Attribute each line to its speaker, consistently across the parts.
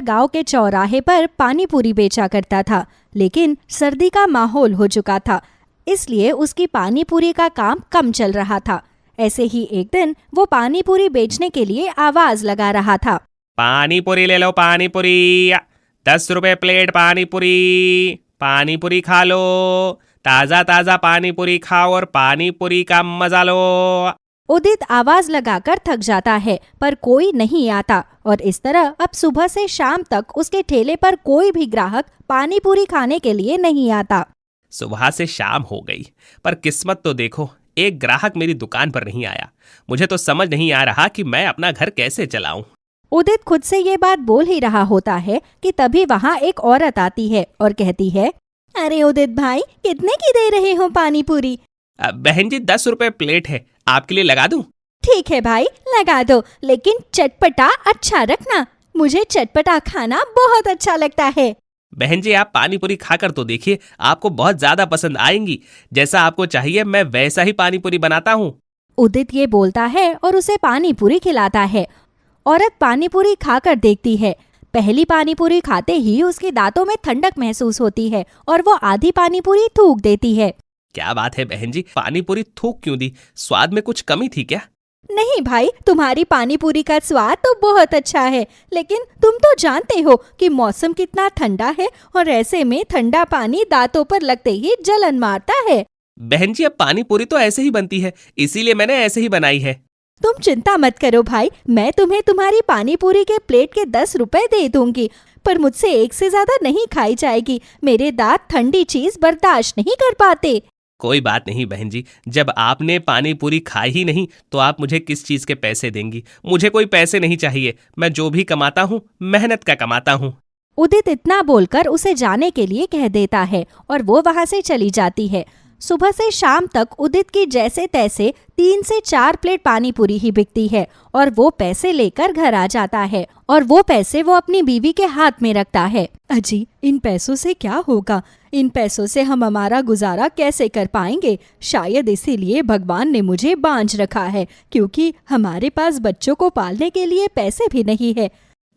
Speaker 1: गांव के चौराहे पर पानी पूरी बेचा करता था, लेकिन सर्दी का माहौल हो चुका था, इसलिए उसकी पानी पूरी का काम कम चल रहा था। ऐसे ही एक दिन वो पानी पूरी बेचने के लिए आवाज लगा रहा था।
Speaker 2: पानी पूरी ले लो, पानी पूरी 10 रुपए प्लेट पानी पूरी खा लो, ताजा ताजा पानी पूरी खाओ और पानी पूरी का मजा लो।
Speaker 1: उदित आवाज लगाकर थक जाता है, पर कोई नहीं आता और इस तरह अब सुबह से शाम तक उसके ठेले पर कोई भी ग्राहक पानी पूरी खाने के लिए नहीं आता।
Speaker 2: सुबह से शाम हो गई, पर किस्मत तो देखो, एक ग्राहक मेरी दुकान पर नहीं आया। मुझे तो समझ नहीं आ रहा कि मैं अपना घर कैसे चलाऊं।
Speaker 1: उदित खुद से ये बात बोल ही रहा होता है कि तभी वहाँ एक औरत आती है और कहती है, अरे उदित भाई, कितने की दे रहे हो पानी पूरी?
Speaker 2: बहन जी 10 रुपए प्लेट है, आपके लिए लगा दूं?
Speaker 1: ठीक है भाई, लगा दो, लेकिन चटपटा अच्छा रखना, मुझे चटपटा खाना बहुत अच्छा लगता है।
Speaker 2: बहन जी आप पानी पूरी खाकर तो देखिए, आपको बहुत ज्यादा पसंद आएंगी। जैसा आपको चाहिए मैं वैसा ही पानी पूरी बनाता हूँ।
Speaker 1: उदित ये बोलता है और उसे पानी पूरी खिलाता है। औरत पानी पूरी खाकर देखती है। पहली पानी पूरी खाते ही उसके दांतों में ठंडक महसूस होती है और वो आधी पानी पूरी थूक देती है।
Speaker 2: क्या बात है बहन जी, पानी पूरी थूक क्यों दी? स्वाद में कुछ कमी थी क्या?
Speaker 1: नहीं भाई, तुम्हारी पानी पूरी का स्वाद तो बहुत अच्छा है, लेकिन तुम तो जानते हो कि मौसम कितना ठंडा है और ऐसे में ठंडा पानी दांतों पर लगते ही जलन मारता है।
Speaker 2: बहन जी अब पानी पूरी तो ऐसे ही बनती है, इसीलिए मैंने ऐसे ही बनाई है।
Speaker 1: तुम चिंता मत करो भाई, मैं तुम्हें तुम्हारी पानी पूरी के प्लेट के 10 रुपए दे दूंगी, पर मुझसे एक से ज्यादा नहीं खाई जाएगी। मेरे दांत ठंडी चीज बर्दाश्त नहीं कर पाते।
Speaker 2: कोई बात नहीं बहन जी, जब आपने पानी पूरी खाई ही नहीं तो आप मुझे किस चीज के पैसे देंगी? मुझे कोई पैसे नहीं चाहिए, मैं जो भी कमाता हूँ मेहनत का कमाता हूँ।
Speaker 1: उदित इतना बोलकर उसे जाने के लिए कह देता है और वो वहाँ से चली जाती है। सुबह से शाम तक उदित की जैसे तैसे 3 से 4 प्लेट पानी पूरी ही बिकती है और वो पैसे लेकर घर आ जाता है और वो पैसे वो अपनी बीवी के हाथ में रखता है। अजी, इन पैसों से क्या होगा? इन पैसों से हम हमारा गुजारा कैसे कर पाएंगे? शायद इसीलिए भगवान ने मुझे बांझ रखा है, क्योंकि हमारे पास बच्चों को पालने के लिए पैसे भी नहीं है।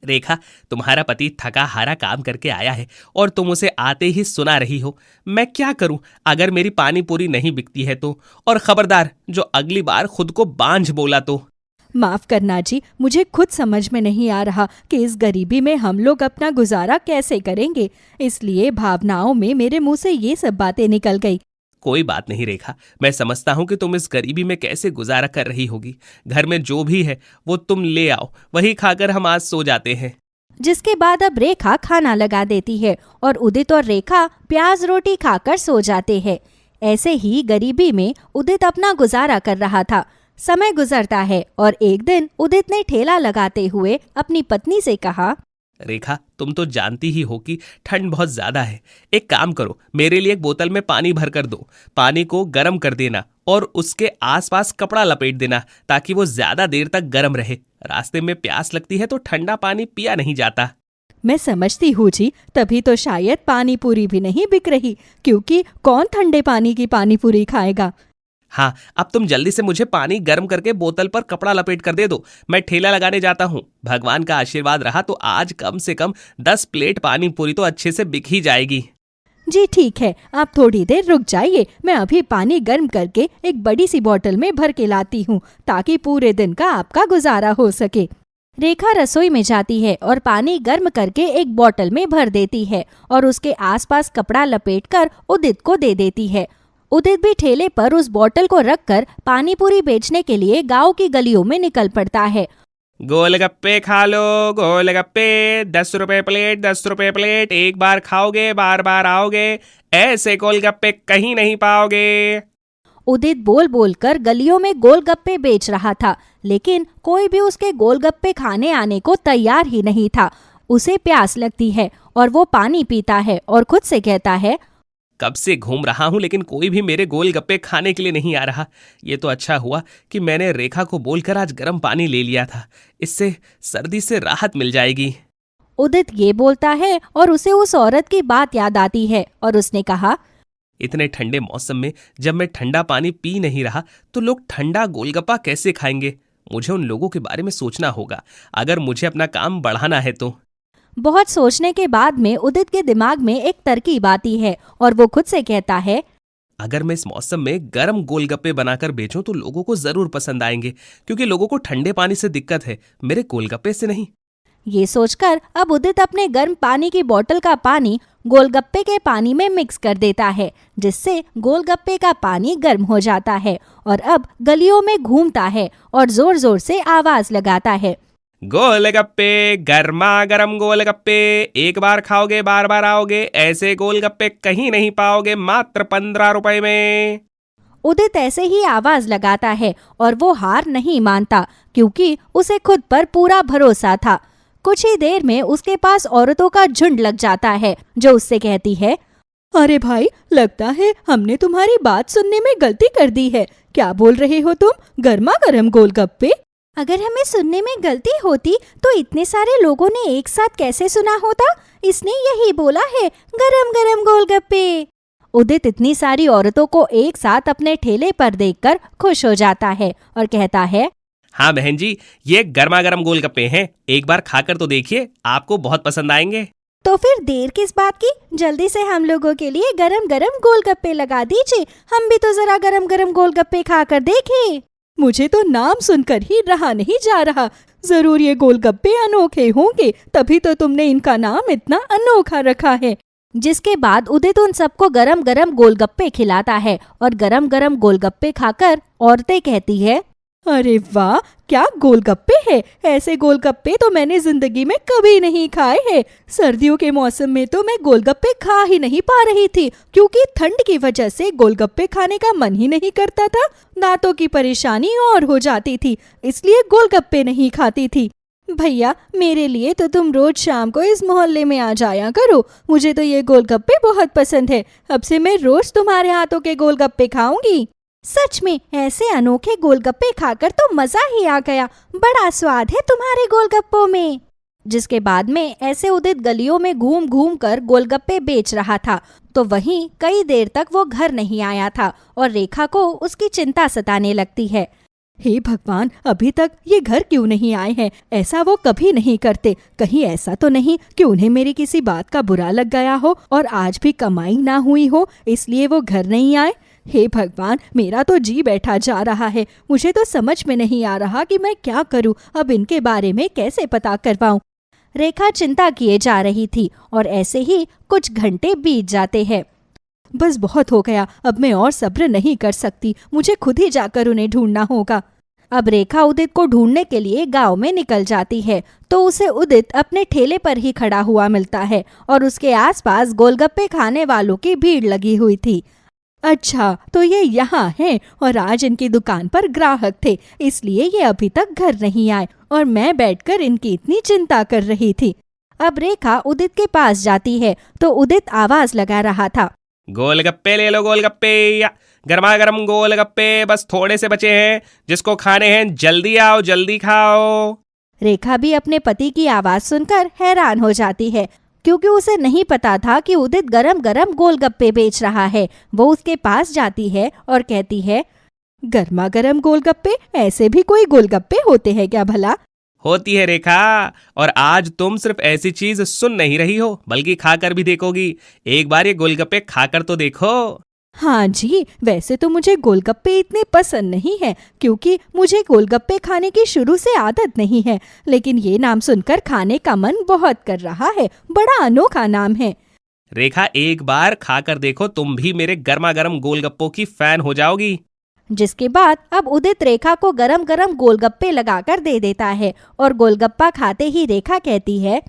Speaker 2: रेखा, तुम्हारा पति थका हारा काम करके आया है और तुम उसे आते ही सुना रही हो। मैं क्या करूं अगर मेरी पानी पूरी नहीं बिकती है तो? और खबरदार, जो अगली बार खुद को बांझ बोला तो।
Speaker 1: माफ करना जी, मुझे खुद समझ में नहीं आ रहा कि इस गरीबी में हम लोग अपना गुजारा कैसे करेंगे, इसलिए भावनाओं में मेरे मुंह से ये सब बातें निकल गई।
Speaker 2: कोई बात नहीं रेखा, मैं समझता हूँ कि तुम इस गरीबी में कैसे गुजारा कर रही होगी। घर में जो भी है वो तुम ले आओ, वही खाकर हम आज सो जाते हैं।
Speaker 1: जिसके बाद अब रेखा खाना लगा देती है और उदित और रेखा प्याज रोटी खाकर सो जाते हैं। ऐसे ही गरीबी में उदित अपना गुजारा कर रहा था। समय गुजरता है और एक दिन उदित ने ठेला लगाते हुए अपनी पत्नी से कहा,
Speaker 2: रेखा तुम तो जानती ही हो कि ठंड बहुत ज्यादा है। एक काम करो, मेरे लिए एक बोतल में पानी भर कर दो। पानी को गर्म कर देना और उसके आसपास कपड़ा लपेट देना ताकि वो ज्यादा देर तक गर्म रहे। रास्ते में प्यास लगती है तो ठंडा पानी पिया नहीं जाता।
Speaker 1: मैं समझती हूँ जी, तभी तो शायद पानी पूरी भी नहीं बिक रही, क्योंकि कौन ठंडे पानी की पानी पूरी खाएगा।
Speaker 2: हाँ, अब तुम जल्दी से मुझे पानी गर्म करके बोतल पर कपड़ा लपेट कर दे दो। मैं ठेला लगाने जाता हूँ। भगवान का आशीर्वाद रहा तो आज कम से कम 10 प्लेट पानी पूरी तो अच्छे से बिक ही जाएगी।
Speaker 1: जी ठीक है, आप थोड़ी देर रुक जाइए, मैं अभी पानी गर्म करके एक बड़ी सी बोतल में भर के लाती हूँ ताकि पूरे दिन का आपका गुजारा हो सके। रेखा रसोई में जाती है और पानी गर्म करके एक बोतल में भर देती है और उसके आसपास कपड़ा लपेटकर उदित को दे देती है। उदित भी ठेले पर उस बोतल को रखकर पानी पूरी बेचने के लिए गांव की गलियों में निकल पड़ता है।
Speaker 2: गोलगप्पे खा लो, गोलगप्पे 10 रुपए प्लेट, 10 रुपए प्लेट। एक बार खाओगे बार बार आओगे, ऐसे गोलगप्पे कहीं नहीं पाओगे।
Speaker 1: उदित बोल बोलकर गलियों में गोलगप्पे बेच रहा था, लेकिन कोई भी उसके गोलगप्पे खाने आने को तैयार ही नहीं था। उसे प्यास लगती है और वो पानी पीता है और खुद से कहता है,
Speaker 2: कब से घूम रहा हूं लेकिन कोई भी मेरे गोलगप्पे खाने के लिए नहीं आ रहा। ये तो अच्छा हुआ कि मैंने रेखा को बोलकर आज गर्म पानी ले लिया था, इससे सर्दी से राहत मिल जाएगी।
Speaker 1: उदित ये बोलता है और उसे उस औरत की बात याद आती है और उसने कहा,
Speaker 2: इतने ठंडे मौसम में जब मैं ठंडा पानी पी नहीं रहा तो लोग ठंडा गोलगप्पा कैसे खाएंगे? मुझे उन लोगों के बारे में सोचना होगा अगर मुझे अपना काम बढ़ाना है तो।
Speaker 1: बहुत सोचने के बाद में उदित के दिमाग में एक तरकीब आती है और वो खुद से कहता है,
Speaker 2: अगर मैं इस मौसम में गर्म गोलगप्पे बनाकर बेचूं तो लोगों को जरूर पसंद आएंगे, क्योंकि लोगों को ठंडे पानी से दिक्कत है, मेरे गोलगप्पे से नहीं।
Speaker 1: ये सोचकर अब उदित अपने गर्म पानी की बोतल का पानी गोलगप्पे के पानी में मिक्स कर देता है, जिससे गोलगप्पे का पानी गर्म हो जाता है और अब गलियों में घूमता है और जोर जोर से आवाज लगाता है,
Speaker 2: गोलगप्पे, गर्मा गर्म गोलगप्पे, एक बार खाओगे बार बार आओगे, ऐसे गोलगप्पे कहीं नहीं पाओगे, मात्र 15 रुपए में।
Speaker 1: उदित ऐसे ही आवाज लगाता है और वो हार नहीं मानता, क्योंकि उसे खुद पर पूरा भरोसा था। कुछ ही देर में उसके पास औरतों का झुंड लग जाता है, जो उससे कहती है, अरे भाई, लगता है हमने तुम्हारी बात सुनने में गलती कर दी है। क्या बोल रहे हो तुम? गर्मा गर्म गोलगप्पे? अगर हमें सुनने में गलती होती तो इतने सारे लोगों ने एक साथ कैसे सुना होता? इसने यही बोला है, गरम गरम गोलगप्पे। उदित इतनी सारी औरतों को एक साथ अपने ठेले पर देखकर खुश हो जाता है और कहता है,
Speaker 2: हाँ बहन जी, ये गर्मा गर्म गोलगप्पे हैं, एक बार खाकर तो देखिए, आपको बहुत पसंद आएंगे।
Speaker 1: तो फिर देर किस बात की? जल्दी से हम लोगों के लिए गरम गरम गोलगप्पे लगा दीजिए, हम भी तो जरा गरम गरम गोलगप्पे खाकर देखें। मुझे तो नाम सुनकर ही रहा नहीं जा रहा। जरूर ये गोलगप्पे अनोखे होंगे, तभी तो तुमने इनका नाम इतना अनोखा रखा है। जिसके बाद उदित उन सबको गरम गरम गोलगप्पे खिलाता है और गरम गरम गोलगप्पे खाकर औरतें कहती है, अरे वाह, क्या गोलगप्पे है! ऐसे गोलगप्पे तो मैंने जिंदगी में कभी नहीं खाए हैं। सर्दियों के मौसम में तो मैं गोलगप्पे खा ही नहीं पा रही थी, क्योंकि ठंड की वजह से गोलगप्पे खाने का मन ही नहीं करता था। दांतों की परेशानी और हो जाती थी, इसलिए गोलगप्पे नहीं खाती थी। भैया, मेरे लिए तो तुम रोज शाम को इस मोहल्ले में आ जाया करो। मुझे तो ये गोलगप्पे बहुत पसंद है। अब से मैं रोज तुम्हारे हाथों के गोलगप्पे खाऊंगी। सच में ऐसे अनोखे गोलगप्पे खाकर तो मजा ही आ गया। बड़ा स्वाद है तुम्हारे गोलगप्पों में। जिसके बाद में ऐसे उदित गलियों में घूम घूम कर गोलगप्पे बेच रहा था, तो वहीं कई देर तक वो घर नहीं आया था और रेखा को उसकी चिंता सताने लगती है। हे भगवान, अभी तक ये घर क्यों नहीं आए हैं? ऐसा वो कभी नहीं करते। कहीं ऐसा तो नहीं कि उन्हें मेरी किसी बात का बुरा लग गया हो और आज भी कमाई ना हुई हो, इसलिए वो घर नहीं आए। हे भगवान, मेरा तो जी बैठा जा रहा है। मुझे तो समझ में नहीं आ रहा कि मैं क्या करूं। अब इनके बारे में कैसे पता करवाऊं? रेखा चिंता किए जा रही थी और ऐसे ही कुछ घंटे बीत जाते हैं। बस बहुत हो गया, अब मैं और सब्र नहीं कर सकती। मुझे खुद ही जाकर उन्हें ढूंढना होगा। अब रेखा उदित को ढूंढने के लिए गांव में निकल जाती है, तो उसे उदित अपने ठेले पर ही खड़ा हुआ मिलता है और उसके आसपास गोलगप्पे खाने वालों की भीड़ लगी हुई थी। अच्छा, तो ये यहाँ हैं और आज इनकी दुकान पर ग्राहक थे, इसलिए ये अभी तक घर नहीं आए और मैं बैठकर इनकी इतनी चिंता कर रही थी। अब रेखा उदित के पास जाती है, तो उदित आवाज लगा रहा था,
Speaker 2: गोलगप्पे ले लो, गोलगप्पे, या गर्मा गर्म गोलगप्पे, बस थोड़े से बचे हैं, जिसको खाने हैं जल्दी आओ, जल्दी खाओ।
Speaker 1: रेखा भी अपने पति की आवाज सुनकर हैरान हो जाती है, क्योंकि उसे नहीं पता था कि उदित गरम गरम गोलगप्पे बेच रहा है। वो उसके पास जाती है और कहती है, गर्मा गरम गोलगप्पे? ऐसे भी कोई गोलगप्पे होते हैं क्या भला?
Speaker 2: होती है रेखा, और आज तुम सिर्फ ऐसी चीज सुन नहीं रही हो, बल्कि खाकर भी देखोगी। एक बार ये गोलगप्पे खाकर तो देखो।
Speaker 1: हाँ जी, वैसे तो मुझे गोलगप्पे इतने पसंद नहीं है, क्योंकि मुझे गोलगप्पे खाने की शुरू से आदत नहीं है, लेकिन ये नाम सुनकर खाने का मन बहुत कर रहा है। बड़ा अनोखा नाम है।
Speaker 2: रेखा, एक बार खाकर देखो, तुम भी मेरे गर्मा गर्म गोलगप्पों की फैन हो जाओगी।
Speaker 1: जिसके बाद अब उदित रेखा को गरम गरम गोलगप्पे लगाकर दे देता है और गोलगप्पा खाते ही रेखा कहती है,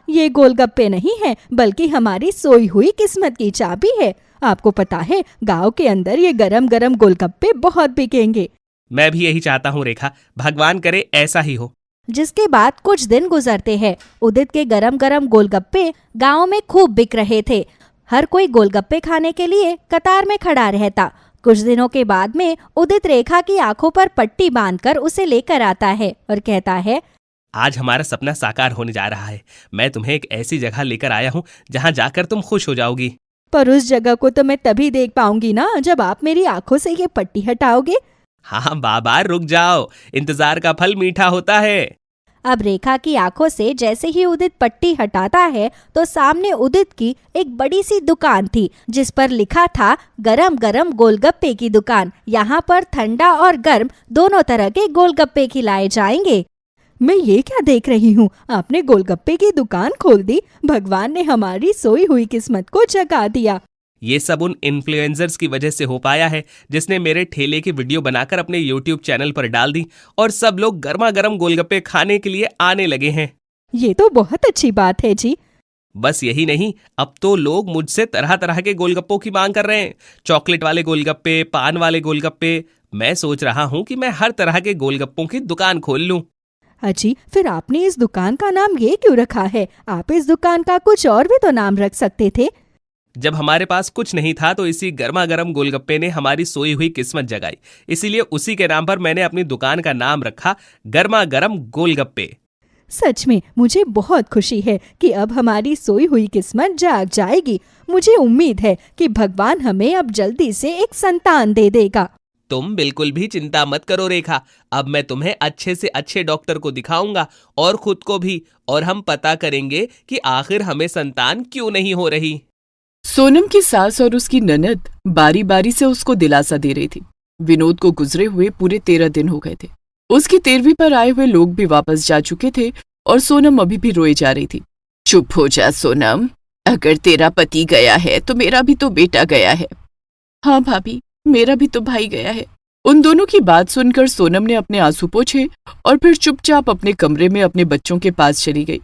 Speaker 1: ये गोलगप्पे नहीं है, बल्कि हमारी सोई हुई किस्मत की चाबी है। आपको पता है, गांव के अंदर ये गरम गरम गोलगप्पे बहुत बिकेंगे।
Speaker 2: मैं भी यही चाहता हूँ रेखा, भगवान करे ऐसा ही हो।
Speaker 1: जिसके बाद कुछ दिन गुजरते हैं। उदित के गरम गरम गोलगप्पे गांव में खूब बिक रहे थे। हर कोई गोलगप्पे खाने के लिए कतार में खड़ा रहता। कुछ दिनों के बाद में उदित रेखा की आंखों पर पट्टी बांधकर उसे लेकर आता है और कहता है,
Speaker 2: आज हमारा सपना साकार होने जा रहा है। मैं तुम्हें एक ऐसी जगह लेकर आया हूँ जहाँ जाकर तुम खुश हो जाओगी।
Speaker 1: पर उस जगह को तो मैं तभी देख पाऊंगी ना, जब आप मेरी आंखों से ये पट्टी हटाओगे।
Speaker 2: हाँ बाबा, रुक जाओ, इंतजार का फल मीठा होता है।
Speaker 1: अब रेखा की आंखों से जैसे ही उदित पट्टी हटाता है तो सामने उदित की एक बड़ी सी दुकान थी जिस पर लिखा था गरम गरम गोलगप्पे की दुकान। यहाँ पर ठंडा और गर्म दोनों तरह के गोलगप्पे खिलाए जाएंगे। मैं ये क्या देख रही हूँ, आपने गोलगप्पे की दुकान खोल दी। भगवान ने हमारी सोई हुई किस्मत को जगा दिया।
Speaker 2: ये सब उन इन्फ्लुएंसर्स की वजह से हो पाया है जिसने मेरे ठेले की वीडियो बनाकर अपने YouTube चैनल पर डाल दी और सब लोग गर्मा गर्म गोलगप्पे खाने के लिए आने लगे हैं।
Speaker 1: ये तो बहुत अच्छी बात है जी।
Speaker 2: बस यही नहीं, अब तो लोग मुझसे तरह तरह के गोलगप्पों की मांग कर रहे हैं। चॉकलेट वाले गोलगप्पे, पान वाले गोलगप्पे। मैं सोच रहा हूँ कि मैं हर तरह के गोलगप्पों की दुकान खोल लूँ।
Speaker 1: अजी, फिर आपने इस दुकान का नाम ये क्यों रखा है? आप इस दुकान का कुछ और भी तो नाम रख सकते थे।
Speaker 2: जब हमारे पास कुछ नहीं था तो इसी गर्मा गर्म गोलगप्पे ने हमारी सोई हुई किस्मत जगाई, इसीलिए उसी के नाम पर मैंने अपनी दुकान का नाम रखा गर्मा गर्म गोलगप्पे।
Speaker 1: सच में मुझे बहुत खुशी है कि अब हमारी सोई हुई किस्मत जाग जाएगी। मुझे उम्मीद है कि भगवान हमें अब जल्दी से एक संतान दे देगा।
Speaker 2: तुम बिल्कुल भी चिंता मत करो रेखा, अब मैं तुम्हें अच्छे से अच्छे डॉक्टर को दिखाऊंगा और खुद को भी, और हम पता करेंगे कि आखिर हमें संतान क्यों नहीं हो रही।
Speaker 3: सोनम की सास और उसकी ननद बारी बारी से उसको दिलासा दे रही थी। विनोद को गुजरे हुए पूरे 13 दिन हो गए थे। उसकी 13वीं पर आए हुए लोग भी वापस जा चुके थे और सोनम अभी भी रोए जा रही थी। चुप हो जा सोनम, अगर तेरा पति गया है तो मेरा भी तो बेटा गया है। हाँ भाभी, मेरा भी तो भाई गया है। उन दोनों की बात सुनकर सोनम ने अपने आंसू पोंछे और फिर चुपचाप अपने कमरे में अपने बच्चों के पास चली गई।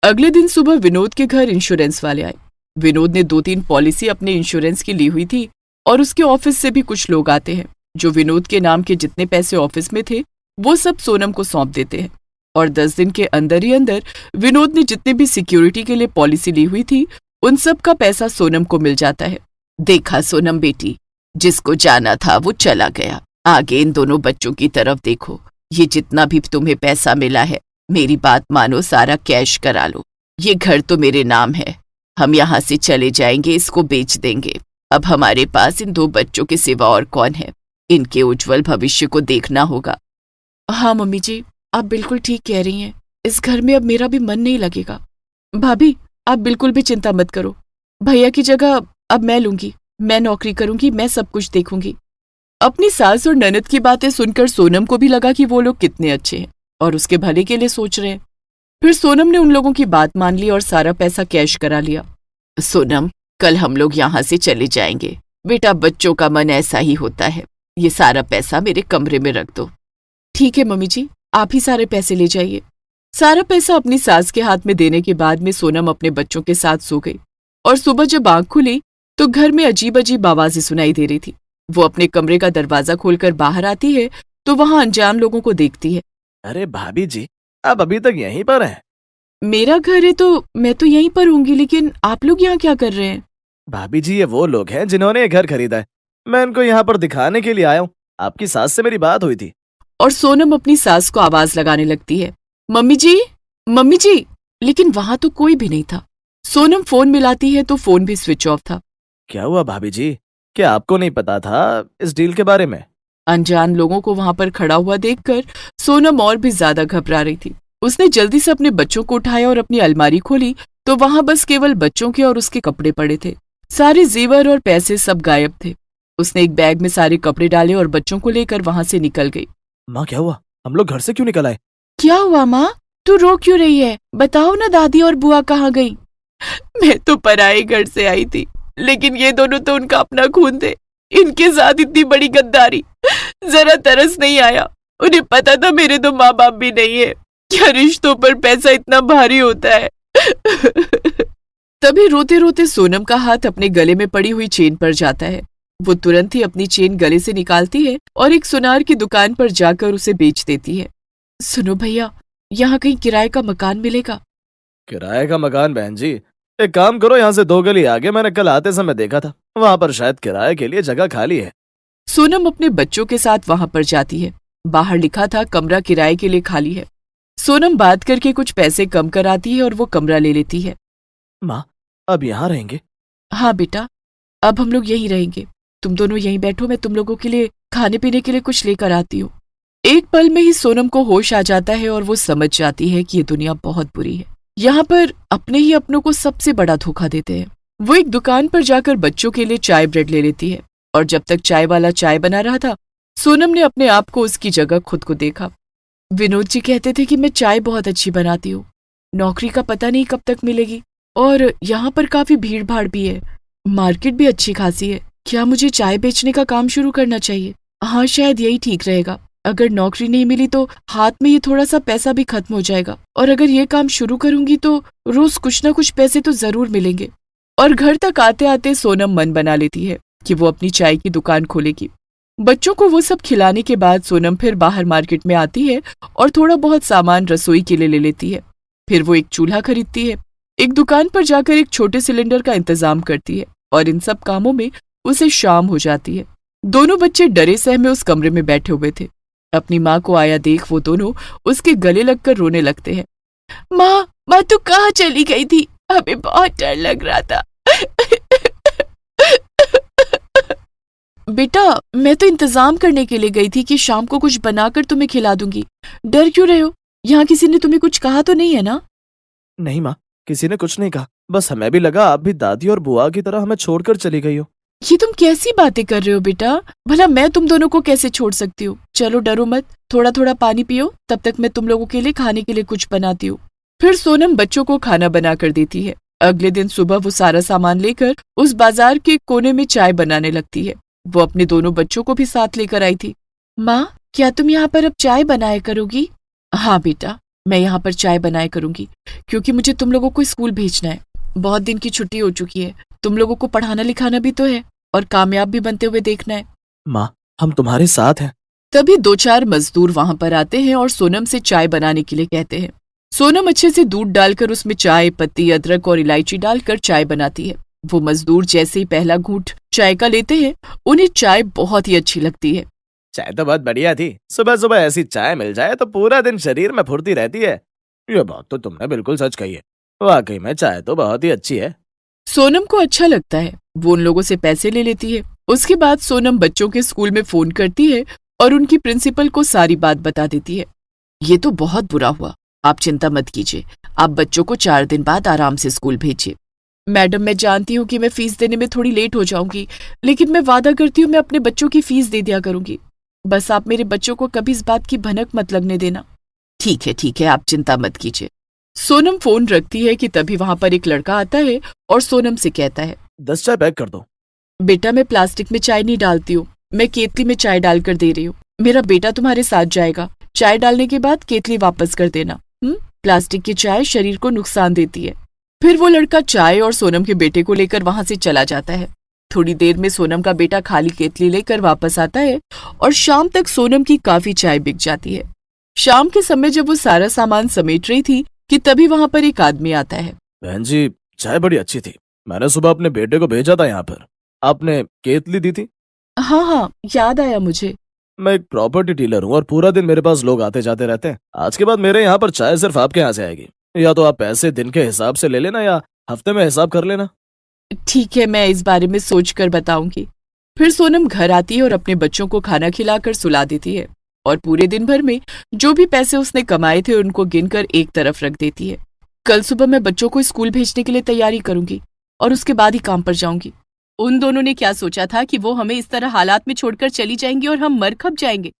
Speaker 3: अगले दिन सुबह विनोद के घर इंश्योरेंस वाले आए। विनोद ने 2-3 पॉलिसी अपने इंश्योरेंस की ली हुई थी और उसके ऑफिस से भी कुछ लोग आते हैं जो विनोद के नाम के जितने पैसे ऑफिस में थे वो सब सोनम को सौंप देते हैं और 10 दिन के अंदर ही अंदर विनोद ने जितने भी सिक्योरिटी के लिए पॉलिसी ली हुई थी उन सब का पैसा सोनम को मिल जाता है। देखा सोनम बेटी, जिसको जाना था वो चला गया। आगे इन दोनों बच्चों की तरफ देखो। ये जितना भी तुम्हें पैसा मिला है, मेरी बात मानो, सारा कैश करा लो। ये घर तो मेरे नाम है, हम यहाँ से चले जाएंगे, इसको बेच देंगे। अब हमारे पास इन 2 बच्चों के सिवा और कौन है? इनके उज्जवल भविष्य को देखना होगा। हाँ मम्मी जी, आप बिल्कुल ठीक कह रही हैं। इस घर में अब मेरा भी मन नहीं लगेगा। भाभी, आप बिल्कुल भी चिंता मत करो। भैया की जगह अब मैं लूंगी। मैं नौकरी करूंगी, मैं सब कुछ देखूंगी। अपनी सास और ननद की बातें सुनकर सोनम को भी लगा कि वो लोग कितने अच्छे हैं और उसके भले के लिए सोच रहे हैं। फिर सोनम ने उन लोगों की बात मान ली और सारा पैसा कैश करा लिया। सोनम, कल हम लोग यहाँ से चले जाएंगे। बेटा, बच्चों का मन ऐसा ही होता है। ये सारा पैसा मेरे कमरे में रख दो। ठीक है मम्मी जी, आप ही सारे पैसे ले जाइए। सारा पैसा अपनी सास के हाथ में देने के बाद में सोनम अपने बच्चों के साथ सो गई और सुबह जब आंख खुली तो घर में अजीब अजीब आवाजें सुनाई दे रही थी। वो अपने कमरे का दरवाजा खोलकर बाहर आती है तो वहां अनजान लोगों को देखती है।
Speaker 4: अरे भाभी जी, आप अभी तक यहीं पर हैं?
Speaker 3: मेरा घर है तो मैं तो यहीं पर होंगी, लेकिन आप लोग यहाँ क्या कर रहे हैं?
Speaker 4: भाभी जी, ये वो लोग हैं जिन्होंने ये घर खरीदा है। मैं इनको यहाँ पर दिखाने के लिए आया हूँ। आपकी सास से मेरी बात हुई थी।
Speaker 3: और सोनम अपनी सास को आवाज लगाने लगती है, मम्मी जी, मम्मी जी। लेकिन वहां तो कोई भी नहीं था। सोनम फोन मिलाती है तो फोन भी स्विच ऑफ था।
Speaker 4: क्या हुआ भाभी जी? क्या आपको नहीं पता था इस डील के बारे में?
Speaker 3: अनजान लोगों को वहां पर खड़ा हुआ देखकर सोनम और भी ज्यादा घबरा रही थी। उसने जल्दी से अपने बच्चों को उठाया और अपनी अलमारी खोली तो वहां बस केवल बच्चों के और उसके कपड़े पड़े थे। सारे जेवर और पैसे सब गायब थे। उसने एक बैग में सारे कपड़े डाले और बच्चों को लेकर वहां से निकल गई।
Speaker 4: माँ, क्या हुआ? हम लोग घर से क्यों निकल आए?
Speaker 3: क्या हुआ माँ? तू रो क्यों रही है? बताओ ना, दादी और बुआ कहाँ गई? मैं तो पराए घर से आई थी, लेकिन ये दोनों तो उनका अपना खून थे। इनके साथ इतनी बड़ी गद्दारी, जरा तरस नहीं आया। उन्हें पता था मेरे तो माँ बाप भी नहीं है। क्या रिश्तों पर पैसा इतना भारी होता है? तभी रोते रोते सोनम का हाथ अपने गले में पड़ी हुई चेन पर जाता है। वो तुरंत ही अपनी चेन गले से निकालती है और एक सुनार की दुकान पर जाकर उसे बेच देती है। सुनो भैया, यहाँ कहीं किराए का मकान मिलेगा?
Speaker 4: किराए का मकान? बहन जी, एक काम करो, यहाँ से 2 गली आगे मैंने कल आते समय देखा था, वहां पर शायद किराए के लिए जगह खाली है।
Speaker 3: सोनम अपने बच्चों के साथ वहां पर जाती है। बाहर लिखा था कमरा किराए के लिए खाली है। सोनम बात करके कुछ पैसे कम कराती है और वो कमरा ले लेती है।
Speaker 4: माँ, अब यहाँ रहेंगे?
Speaker 3: हाँ बेटा, अब हम लोग यहीं रहेंगे। तुम दोनों यहीं बैठो, मैं तुम लोगों के लिए खाने पीने के लिए कुछ लेकर आती हूँ। एक पल में ही सोनम को होश आ जाता है और वो समझ जाती है कि ये दुनिया बहुत बुरी है। यहाँ पर अपने ही अपनों को सबसे बड़ा धोखा देते हैं। वो एक दुकान पर जाकर बच्चों के लिए चाय ब्रेड ले लेती है और जब तक चाय वाला चाय बना रहा था, सोनम ने अपने आप को उसकी जगह खुद को देखा। विनोद जी कहते थे कि मैं चाय बहुत अच्छी बनाती हूँ, नौकरी का पता नहीं कब तक मिलेगी और यहाँ पर काफी भीड़ भाड़ भी है, मार्केट भी अच्छी खासी है। क्या मुझे चाय बेचने का काम शुरू करना चाहिए? हाँ, शायद यही ठीक रहेगा। अगर नौकरी नहीं मिली तो हाथ में ये थोड़ा सा पैसा भी खत्म हो जाएगा और अगर ये काम शुरू करूंगी तो रोज कुछ ना कुछ पैसे तो जरूर मिलेंगे। और घर तक आते आते सोनम मन बना लेती है कि वो अपनी चाय की दुकान खोलेगी। बच्चों को वो सब खिलाने के बाद सोनम फिर बाहर मार्केट में आती है और थोड़ा बहुत सामान रसोई के लिए ले लेती है। फिर वो एक चूल्हा खरीदती है, एक दुकान पर जाकर एक छोटे सिलेंडर का इंतजाम करती है और इन सब कामों में उसे शाम हो जाती है। दोनों बच्चे डरे सहमे उस कमरे में बैठे हुए थे। अपनी माँ को आया देख वो दोनों उसके गले लगकर रोने लगते हैं। माँ तू कहाँ चली गई थी? हमें बहुत डर लग रहा था। बेटा, मैं तो इंतजाम करने के लिए गई थी कि शाम को कुछ बनाकर तुम्हें खिला दूंगी। डर क्यों रहे हो? यहाँ किसी ने तुम्हें कुछ कहा तो नहीं है ना?
Speaker 4: नहीं माँ, किसी ने कुछ नहीं कहा, बस हमें भी लगा आप भी दादी और बुआ की तरह हमें छोड़कर चली गई हो।
Speaker 3: ये तुम कैसी बातें कर रहे हो बेटा? भला मैं तुम दोनों को कैसे छोड़ सकती हूँ? चलो डरो मत, थोड़ा थोड़ा पानी पियो, तब तक मैं तुम लोगों के लिए खाने के लिए कुछ बनाती हूँ। फिर सोनम बच्चों को खाना बना कर देती है। अगले दिन सुबह वो सारा सामान लेकर उस बाजार के कोने में चाय बनाने लगती है। वो अपने दोनों बच्चों को भी साथ लेकर आई थी। माँ, क्या तुम यहाँ पर अब चाय बनाया करोगी? हाँ बेटा, मैं यहाँ पर चाय बनाया करूंगी क्योंकि मुझे तुम लोगों को स्कूल भेजना है। बहुत दिन की छुट्टी हो चुकी है, तुम लोगों को पढ़ाना लिखाना भी तो है और कामयाब भी बनते हुए देखना है।
Speaker 4: माँ, हम तुम्हारे साथ हैं।
Speaker 3: तभी 2-4 मजदूर वहां पर आते हैं और सोनम से चाय बनाने के लिए कहते हैं। सोनम अच्छे से दूध डालकर उसमें चाय पत्ती, अदरक और इलायची डालकर चाय बनाती है। वो मजदूर जैसे ही पहला घूंट चाय का लेते हैं, उन्हें चाय बहुत ही अच्छी लगती है।
Speaker 4: चाय तो बहुत बढ़िया थी, सुबह सुबह ऐसी चाय मिल जाए तो पूरा दिन शरीर में फुर्ती रहती है। ये बात तो तुमने बिल्कुल सच कही है, वाकई में चाय तो बहुत ही अच्छी है।
Speaker 3: सोनम को अच्छा लगता है, वो उन लोगों से पैसे ले लेती है। उसके बाद सोनम बच्चों के स्कूल में फोन करती है और उनकी प्रिंसिपल को सारी बात बता देती है। ये तो बहुत बुरा हुआ, आप चिंता मत कीजिए, आप बच्चों को 4 दिन बाद आराम से स्कूल भेजिए। मैडम, मैं जानती हूँ कि मैं फीस देने में थोड़ी लेट हो जाऊंगी, लेकिन मैं वादा करती हूँ मैं अपने बच्चों की फीस दे दिया करूंगी। बस आप मेरे बच्चों को कभी इस बात की भनक मत लगने देना। ठीक है, आप चिंता मत कीजिए। सोनम फोन रखती है कि तभी वहां पर एक लड़का आता है और सोनम से कहता है,
Speaker 4: 10 चाय पैक कर दो।
Speaker 3: बेटा, मैं प्लास्टिक में चाय नहीं डालती हूँ, मैं केतली में चाय डालकर दे रही हूँ। मेरा बेटा तुम्हारे साथ जाएगा, चाय डालने के बाद केतली वापस कर देना। प्लास्टिक की चाय शरीर को नुकसान देती है। फिर वो लड़का चाय और सोनम के बेटे को लेकर वहां से चला जाता है। थोड़ी देर में सोनम का बेटा खाली केतली लेकर वापस आता है और शाम तक सोनम की काफी चाय बिक जाती है। शाम के समय जब वो सारा सामान समेट रही थी कि तभी वहां पर एक आदमी आता है।
Speaker 4: बहन जी, चाय बड़ी अच्छी थी, मैंने सुबह अपने बेटे को भेजा था यहाँ पर, आपने केतली दी थी।
Speaker 3: हाँ, याद आया मुझे।
Speaker 4: मैं एक प्रॉपर्टी डीलर हूँ और पूरा दिन मेरे पास लोग आते जाते रहते हैं। आज के बाद मेरे यहाँ पर चाय सिर्फ आपके यहाँ से आएगी, या तो आप पैसे दिन के हिसाब से ले लेना या हफ्ते में हिसाब कर लेना।
Speaker 3: ठीक है, मैं इस बारे में सोच कर बताऊंगी। फिर सोनम घर आती है और अपने बच्चों को खाना खिलाकर सुला देती है और पूरे दिन भर में जो भी पैसे उसने कमाए थे उनको गिनकर एक तरफ रख देती है। कल सुबह मैं बच्चों को स्कूल भेजने के लिए तैयारी करूंगी और उसके बाद ही काम पर जाऊंगी। उन दोनों ने क्या सोचा था कि वो हमें इस तरह हालात में छोड़कर चली जाएंगी और हम मर खप जाएंगे।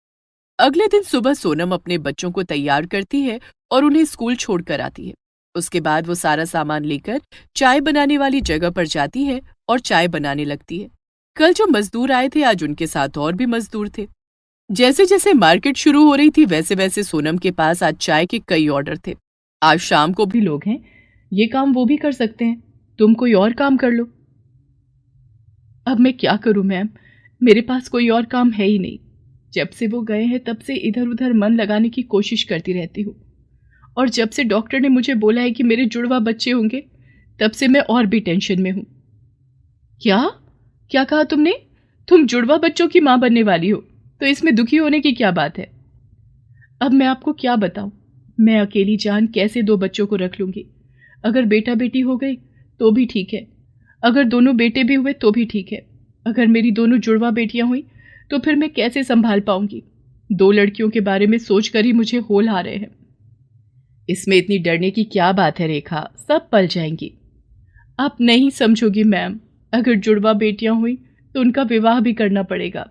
Speaker 3: अगले दिन सुबह सोनम अपने बच्चों को तैयार करती है और उन्हें स्कूल छोड़कर आती है। उसके बाद वो सारा सामान लेकर चाय बनाने वाली जगह पर जाती है और चाय बनाने लगती है। कल जो मजदूर आए थे आज उनके साथ और भी मजदूर थे। जैसे जैसे मार्केट शुरू हो रही थी वैसे वैसे सोनम के पास आज चाय के कई ऑर्डर थे। आज शाम को भी लोग हैं, ये काम वो भी कर सकते हैं, तुम कोई और काम कर लो। अब मैं क्या करूं मैम, मेरे पास कोई और काम है ही नहीं। जब से वो गए हैं तब से इधर उधर मन लगाने की कोशिश करती रहती हूँ और जब से डॉक्टर ने मुझे बोला है कि मेरे जुड़वा बच्चे होंगे तब से मैं और भी टेंशन में हूँ। क्या कहा तुमने? तुम जुड़वा बच्चों की माँ बनने वाली हो, तो इसमें दुखी होने की क्या बात है? अब मैं आपको क्या बताऊं, मैं अकेली जान कैसे 2 बच्चों को रख लूंगी। अगर बेटा बेटी हो गई तो भी ठीक है, अगर दोनों बेटे भी हुए तो भी ठीक है, अगर मेरी दोनों जुड़वा बेटियां हुई तो फिर मैं कैसे संभाल पाऊंगी? 2 लड़कियों के बारे में सोचकर ही मुझे होल आ रहे हैं। इसमें इतनी डरने की क्या बात है रेखा, सब पल जाएंगी। आप नहीं समझोगी मैम, अगर जुड़वा बेटियां हुई तो उनका विवाह भी करना पड़ेगा।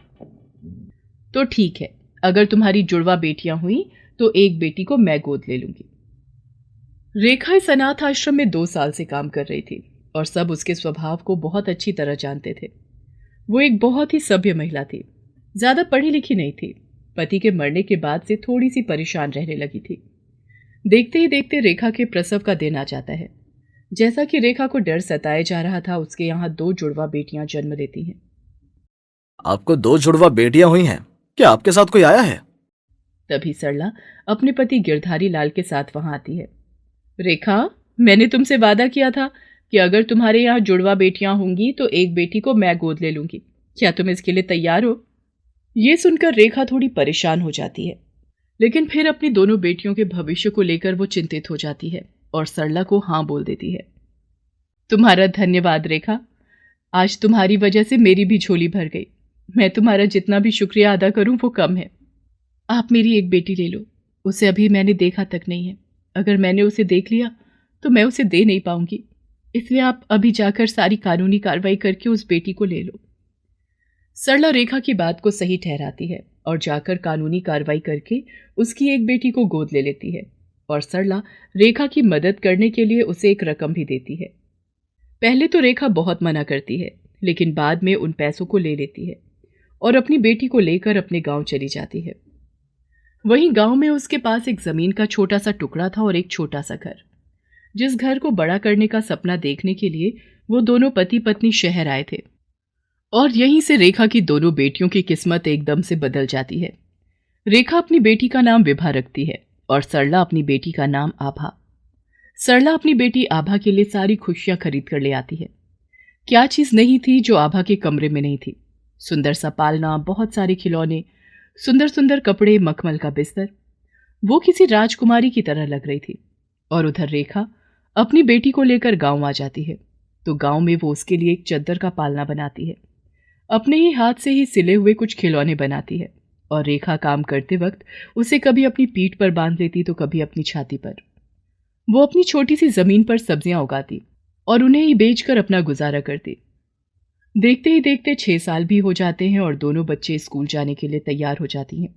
Speaker 3: तो ठीक है, अगर तुम्हारी जुड़वा बेटियां हुई तो एक बेटी को मैं गोद ले लूंगी। रेखा इस अनाथ आश्रम में 2 साल से काम कर रही थी और सब उसके स्वभाव को बहुत अच्छी तरह जानते थे। वो एक बहुत ही सभ्य महिला थी, ज्यादा पढ़ी लिखी नहीं थी। पति के मरने के बाद से थोड़ी सी परेशान रहने लगी थी। देखते ही देखते रेखा के प्रसव का दिन आ जाता है। जैसा कि रेखा को डर सताया जा रहा था, उसके यहाँ 2 जुड़वा बेटियां जन्म लेती हैं।
Speaker 4: आपको 2 जुड़वा बेटियां हुई हैं, क्या आपके साथ कोई आया है?
Speaker 3: तभी सरला अपने पति गिरधारी लाल के साथ वहां आती है। रेखा, मैंने तुमसे वादा किया था कि अगर तुम्हारे यहाँ जुड़वा बेटियां होंगी तो एक बेटी को मैं गोद ले लूंगी। क्या तुम इसके लिए तैयार हो? ये सुनकर रेखा थोड़ी परेशान हो जाती है, लेकिन फिर अपनी दोनों बेटियों के भविष्य को लेकर वो चिंतित हो जाती है और सरला को हाँ बोल देती है। तुम्हारा धन्यवाद रेखा, आज तुम्हारी वजह से मेरी भी झोली भर गई। मैं तुम्हारा जितना भी शुक्रिया अदा करूं वो कम है। आप मेरी एक बेटी ले लो, उसे अभी मैंने देखा तक नहीं है। अगर मैंने उसे देख लिया तो मैं उसे दे नहीं पाऊंगी, इसलिए आप अभी जाकर सारी कानूनी कार्रवाई करके उस बेटी को ले लो। सरला रेखा की बात को सही ठहराती है और जाकर कानूनी कार्रवाई करके उसकी एक बेटी को गोद ले लेती है और सरला रेखा की मदद करने के लिए उसे एक रकम भी देती है। पहले तो रेखा बहुत मना करती है, लेकिन बाद में उन पैसों को ले लेती है और अपनी बेटी को लेकर अपने गांव चली जाती है। वहीं गांव में उसके पास एक जमीन का छोटा सा टुकड़ा था और एक छोटा सा घर। जिस घर को बड़ा करने का सपना देखने के लिए वो दोनों पति पत्नी शहर आए थे और यहीं से रेखा की दोनों बेटियों की किस्मत एकदम से बदल जाती है। रेखा अपनी बेटी का नाम विभा रखती है और सरला अपनी बेटी का नाम आभा। सरला अपनी बेटी आभा के लिए सारी खुशियां खरीद कर ले आती है। क्या चीज नहीं थी जो आभा के कमरे में नहीं थी? सुंदर सा पालना, बहुत सारे खिलौने, सुंदर सुंदर कपड़े, मखमल का बिस्तर। वो किसी राजकुमारी की तरह लग रही थी। और उधर रेखा अपनी बेटी को लेकर गांव आ जाती है तो गांव में वो उसके लिए एक चद्दर का पालना बनाती है। अपने ही हाथ से ही सिले हुए कुछ खिलौने बनाती है और रेखा काम करते वक्त उसे कभी अपनी पीठ पर बांध लेती तो कभी अपनी छाती पर। वो अपनी छोटी सी जमीन पर सब्जियां उगाती और उन्हें ही बेचकर अपना गुजारा करती। देखते ही देखते 6 साल भी हो जाते हैं और दोनों बच्चे स्कूल जाने के लिए तैयार हो जाती हैं।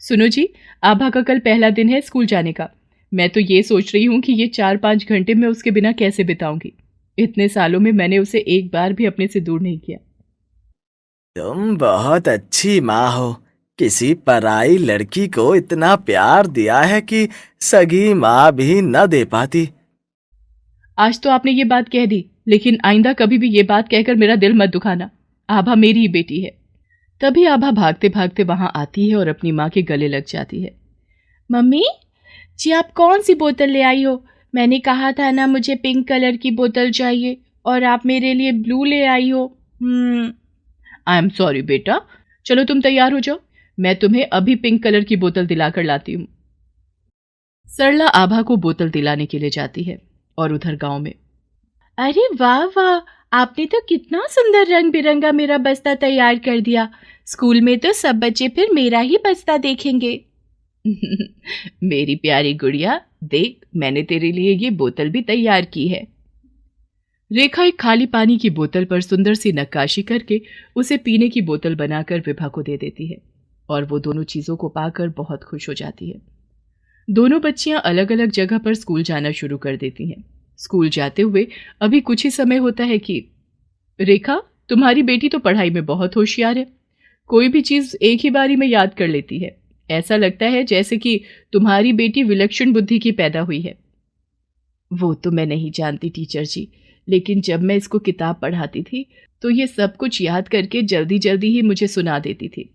Speaker 3: सुनो जी, आभा का कल पहला दिन है स्कूल जाने का। मैं तो ये सोच रही हूँ कि ये 4-5 घंटे मैं उसके बिना कैसे बिताऊंगी। इतने सालों में मैंने उसे एक बार भी अपने से दूर नहीं किया।
Speaker 4: तुम बहुत अच्छी माँ हो, किसी पराई लड़की को इतना प्यार दिया है कि सगी माँ भी न दे पाती।
Speaker 3: आज तो आपने ये बात कह दी, लेकिन आइंदा कभी भी ये बात कहकर मेरा दिल मत दुखाना। आभा मेरी ही बेटी है। तभी आभा भागते भागते वहां आती है और अपनी माँ के गले लग जाती है। मम्मी जी, आप कौन सी बोतल ले आई हो? मैंने कहा था ना मुझे पिंक कलर की बोतल चाहिए और आप मेरे लिए ब्लू ले आई हो। आई एम सॉरी बेटा, चलो तुम तैयार हो जाओ, मैं तुम्हें अभी पिंक कलर की बोतल दिलाकर लाती हूँ। सरला आभा को बोतल दिलाने के लिए जाती है और उधर गांव में, अरे वाह वाह, आपने तो कितना सुंदर रंग बिरंगा मेरा बस्ता तैयार कर दिया। स्कूल में तो सब बच्चे फिर मेरा ही बस्ता देखेंगे। मेरी प्यारी गुड़िया, देख मैंने तेरे लिए ये बोतल भी तैयार की है। रेखा एक खाली पानी की बोतल पर सुंदर सी नक्काशी करके उसे पीने की बोतल बनाकर विभा को दे देती है और वो दोनों चीजों को पाकर बहुत खुश हो जाती है। दोनों बच्चियां अलग अलग जगह पर स्कूल जाना शुरू कर देती हैं। स्कूल जाते हुए अभी कुछ ही समय होता है कि रेखा, तुम्हारी बेटी तो पढ़ाई में बहुत होशियार है। कोई भी चीज एक ही बारी में याद कर लेती है। ऐसा लगता है जैसे कि तुम्हारी बेटी विलक्षण बुद्धि की पैदा हुई है। वो तो मैं नहीं जानती टीचर जी, लेकिन जब मैं इसको किताब पढ़ाती थी तो ये सब कुछ याद करके जल्दी जल्दी ही मुझे सुना देती थी।